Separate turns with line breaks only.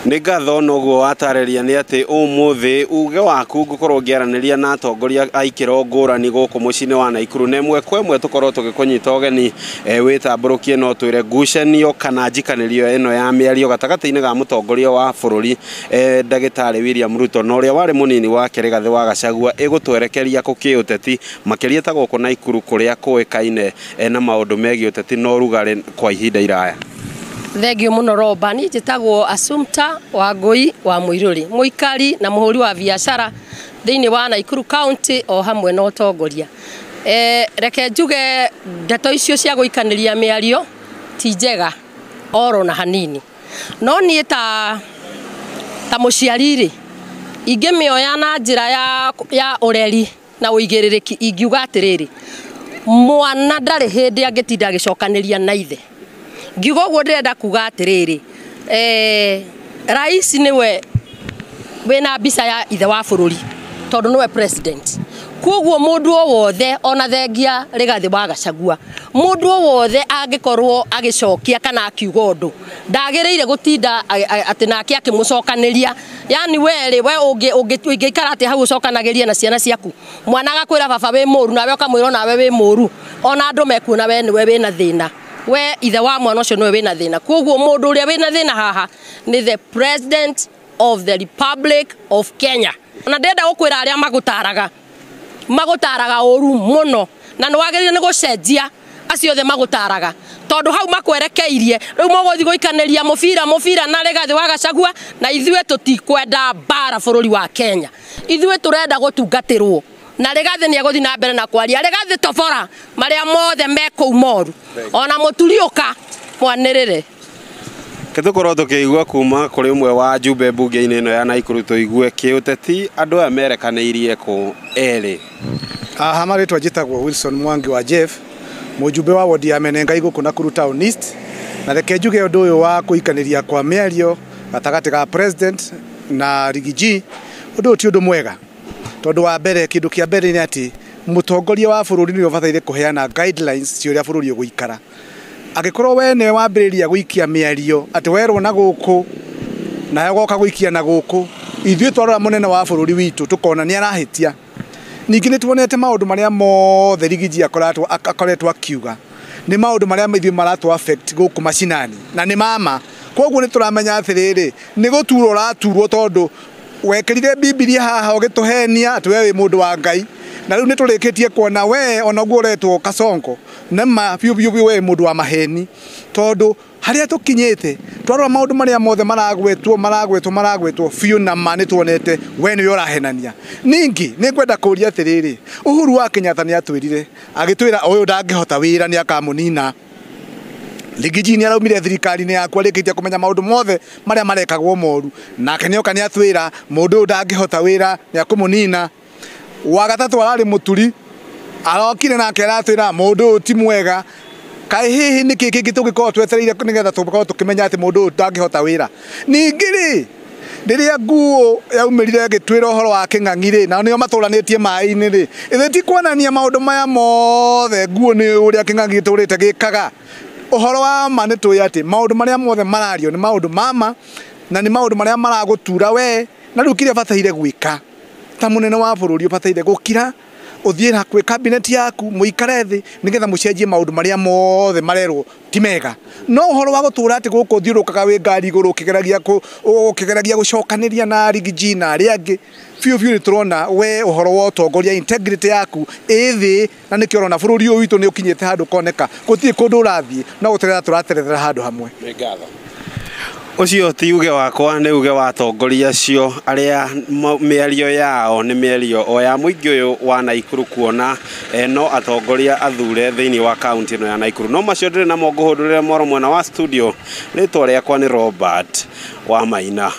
Ngatho noguo watareria ni ati umuthi uge waku ngukorwo ngiaraniria na atongoria aikiro ngurani guku mucini wa Naikuru nemwe kwemwe tukorwo tugikunyita ugeni witamburukie no twire ngucanio kana njikanirio eno ya miario gatagati-ini ga mutongoria wa bururi Ndagitari William Ruto no ria wari munini wake Rigathi wa Gachagua igutwerekeria ku kiuteti makiria ta guku Naikuru kuria kuikaine na maundu megi uteti no rugare kwa ihinda iraya.
Thengio muno Roba ni njitagwo Assumpta Wangui wa Muiruri muikari na muhuri wa biashara thiini wa Naikuru County o hamwe na utongoria reke njuge ndeto icio cia guikaniria miario ti njega oro na hanini no ni ta muciariri ingimioya na njira ya ureri na uigiririki ingiuga atiriri mwana ndari hindi angitinda agicokaniria na ithe ngiuga uguo ndirenda kuga atiriri rais niwe wena mbica ya ithe wa bururi tondu niwe president koguo mundu o wothe ona thengia Rigathi wa Gachagua mundu o wothe angikorwo agicokia kana akiuga undu ndagiriire gutinda ati nake akimucokaniria yani we ungiikara ati hau ucokanagiria na ciana ciaku mwana agakwira baba wi muru nawe ukamwira nawe wi muru ona andu mekuona we niwe wina thina we ithe wa mwana ucio niwe wina thina koguo mundu uria wina thina haha ni the president of the Republic of Kenya na ndenda gukwira aria magutaraga uru muno na nwagirire ni gucenjia acio the magutaraga tondu hau makwerekeirie riu muguthi guikaniria mufira na Rigathi wa Gachagua na ithue tutikwenda bara bururi wa Kenya ithue turenda gutungatirwo na Rigathi ni aguthi na mbere na kwaria Rigathi tobora maria mothe meku moru ona muturiuka mwanirire
Ketukorwo tukiigua kuma kuri umwe wa njumbe mbunge-ini ino ya Naikuru tuigue kiuteti andu amerikaniirie ku eri
maritwa njitagwo Wilson Mwangi wa Jeff mujumbe wa wodi ya Menengai guku Nakuru Town East na reke njuge undu uyu wa kuikaniria kwa miario gatagati ga president na Rigiji undu ti undu mwega tondu wa mbere kindu kia mbere ni ati mutongoria wa bururi ni ubataire kuheana guidelines cia uria bururi uguikara agikorwo we ne wambiriria guikia miario ati werwo na guku na yagoka guikia na guku ithuĩ twarora munene wa bururi witu tukona ni arahitia ningi ni tuonete maundu maria mothe Rigiji akoretwo akiuga ni maundu maria ithuĩ maratu affect guku macinani na ni mama koguo ni turamenya atiriri ni guturwo raturwo tondu wekirire Biblia haha ugituhenia ati we wi mundu wa Ngai na riu ni turikitie kuona we ona guo retwo Kasongo nema biu we mundu wa maheni tondu haria tukinyete twarora maundu maria mothe maragwetwo biu na mani tuonete we ni urahenania ningi ni kwenda kuria atiriri Uhuru wa Kenyatta ni atwirire agitwira uyu ndangihota wira ni akamunina Rigiji ni araumire thirikari ni yakwa rikitia kumenya maundu mothe maria marekagwo moru nake nioka ni atwira mundu ndangihota wira ni akumunina wa gatatu arari muturi arokire nake aratwira mundu ti mwega kai hihi ni kiki gitugikorwo twetereire nigetha tukorwo tukimenya ati mundu ndangihota wira ningiri ndiria nguo yaumirire gitwira uhoro wa king'ang'ire na nio matũranitie mai-ini ri ithe ti kuonania maundu maya mothe nguo ni uria king'ang'i turite gikaga uhoro wa ma ni twi ati maundu maria mothe marario ni maundu mama na ni maundu maria maragutura we na riu kiria bataire gwika ta munene wa bururi ubataire gukira uthie hakwi cabinet yaku muikare thi nigetha mucenjie maundu maria mothe marerwo ti mega no uhoro wa gutura ati guku thiurukaga wi ngari iguru ukigeragia gucokaniria na Rigiji na aria angi fiu ni turona we uhoro wa utongoria integrity yaku ithi na nikio rona bururi uyu witu ni ukinyete handu koneka gutie kundu urathie no guterera turaterera handu hamwe
ngatho ucio ti uge wakwa ni uge wa atongoria acio aria miario yao ni miario o ya muingi uyu wa Naikuru kuona no atongoria athure thiini wa county no ya Naikuru no macio ndire na mo nguhundurire moro mwena wa studio ritwa riakwa ni Robert wa Maina.